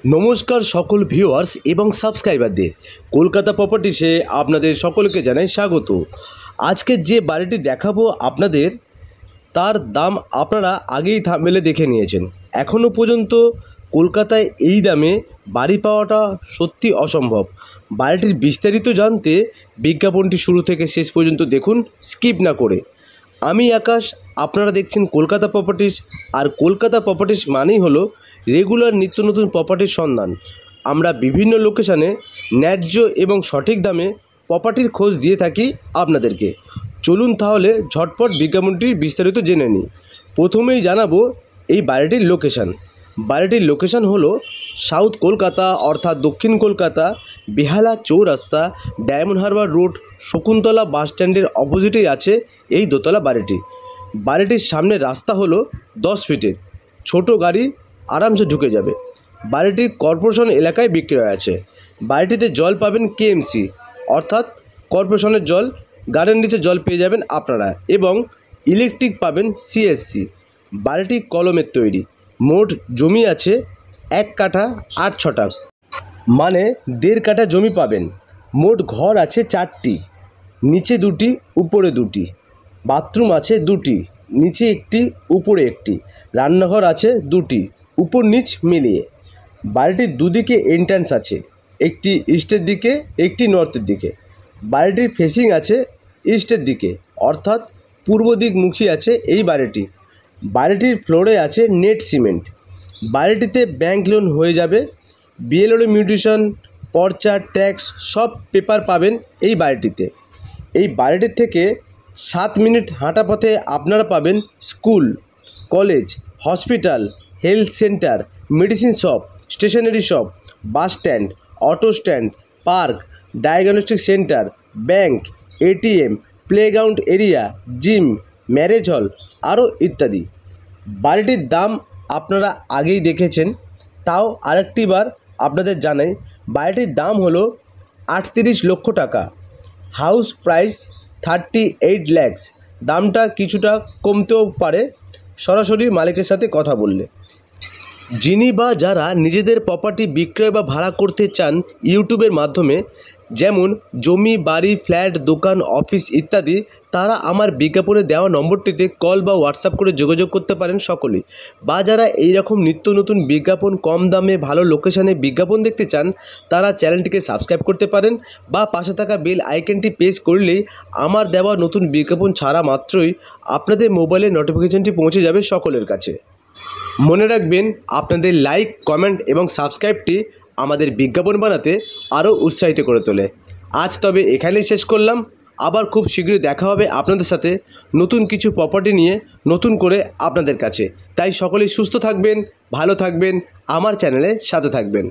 নমস্কার সকল ভিউয়ার্স এবং সাবস্ক্রাইবারদের কলকাতা প্রপার্টিসে আপনাদের সকলকে জানাই স্বাগত। আজকে যে বাড়িটি দেখাবো আপনাদের, তার দাম আপনারা আগেই থাম্বনেলে দেখে নিয়েছেন। এখনও পর্যন্ত কলকাতায় এই দামে বাড়ি পাওয়াটা সত্যি অসম্ভব। বাড়িটির বিস্তারিত জানতে বিজ্ঞাপনটি শুরু থেকে শেষ পর্যন্ত দেখুন, স্কিপ না করে। আমি আকাশ, আপনারা দেখছেন কলকাতা প্রপার্টিস। আর কলকাতা প্রপার্টিস মানেই হলো রেগুলার নিত্য নতুন প্রপার্টির সন্ধান। আমরা বিভিন্ন লোকেশানে ন্যায্য এবং সঠিক দামে প্রপার্টির খোঁজ দিয়ে থাকি আপনাদেরকে। চলুন তাহলে ঝটপট বিজ্ঞাপনটির বিস্তারিত জেনে নিই। প্রথমেই জানাবো এই বাড়িটির লোকেশান। বাড়িটির লোকেশান হলো সাউথ কলকাতা অর্থাৎ দক্ষিণ কলকাতা, বেহালা চৌরাস্তা, ডায়মন্ড হারবার রোড, শকুন্তলা বাস স্ট্যান্ডের অপোজিটেই আছে এই দোতলা বাড়িটি। বাড়িটির সামনে রাস্তা হলো 10 ফিটের, ছোট গাড়ি আরামসে ঢুকে যাবে। বাড়িটি কর্পোরেশন এলাকায় বিক্রয় আছে। বাড়িটিতে জল পাবেন কেএমসি অর্থাৎ কর্পোরেশনের জল, গার্ডেন নিচে জল পেয়ে যাবেন আপনারা, এবং ইলেকট্রিক পাবেন সিএসসি। বাড়িটি কলমের তৈরি। মোট জমি আছে 1 কাঠা 8 ছটা, মানে 1.5 কাঠা জমি পাবেন। মোট ঘর আছে 4টি, নিচে 2টি উপরে 2টি, বাথরুম আছে 2টি, নিচে 1টি উপরে 1টি, রান্নাঘর আছে 2টি, উপর নিচ মিলিয়ে। বাড়িটির দুদিকে এন্ট্রান্স আছে, একটি ইস্টের দিকে একটি নর্থের দিকে। বাড়িটির ফেসিং আছে ইস্টের দিকে অর্থাৎ পূর্ব দিকমুখী আছে এই বাড়িটি। বাড়িটির ফ্লোরে আছে নেট সিমেন্ট। বাড়িটিতে ব্যাংক লোন হয়ে যাবে। বিএলও মিউটেশন, পর্চা, ট্যাক্স সব পেপার পাবেন এই বাড়িটিতে। এই বাড়িটির থেকে 7 মিনিট হাঁটা পথে আপনারা পাবেন school, college, hospital, health centre, medicine shop, stationery shop, bus stand, auto stand, park, diagnostic centre, bank, ATM, playground area, gym, marriage hall আরও ইত্যাদি। বাড়িটির দাম আপনারা আগেই দেখেছেন, তাও আরেকটি বার আপনাদের জানাই। বাড়িটির দাম হলো 38 লক্ষ টাকা। House price 38 lakhs। দামটা কিছুটা কমতেও পারে সরাসরি মালিকের সাথে কথা বললে। যিনি বা যারা নিজেদের প্রপার্টি বিক্রয় বা ভাড়া করতে চান ইউটিউবের মাধ্যমে, যেমন জমি, বাড়ি, ফ্ল্যাট, দোকান, অফিস ইত্যাদি, তারা আমার বিজ্ঞাপনে দেওয়া নম্বরটিতে কল বা হোয়াটসঅ্যাপ করে যোগাযোগ করতে পারেন সকলেই। বা যারা এইরকম নিত্য নতুন বিজ্ঞাপন, কম দামে ভালো লোকেশানে বিজ্ঞাপন দেখতে চান, তারা চ্যানেলটিকে সাবস্ক্রাইব করতে পারেন বা পাশে থাকা বেল আইকনটি প্রেস করলেই আমার দেওয়া নতুন বিজ্ঞাপন ছাড়া মাত্রই আপনাদের মোবাইলে নোটিফিকেশনটি পৌঁছে যাবে সকলের কাছে। মনে রাখবেন, আপনাদের লাইক, কমেন্ট এবং সাবস্ক্রাইবটি আমাদের বিজ্ঞাপন বানাতে আরও উৎসাহিত করে তোলে। আজ তবে এখানেই শেষ করলাম। আবার খুব শীঘ্রই দেখা হবে আপনাদের সাথে নতুন কিছু প্রপার্টি নিয়ে, নতুন করে আপনাদের কাছে। তাই সকলেই সুস্থ থাকবেন, ভালো থাকবেন, আমার চ্যানেলের সাথে থাকবেন।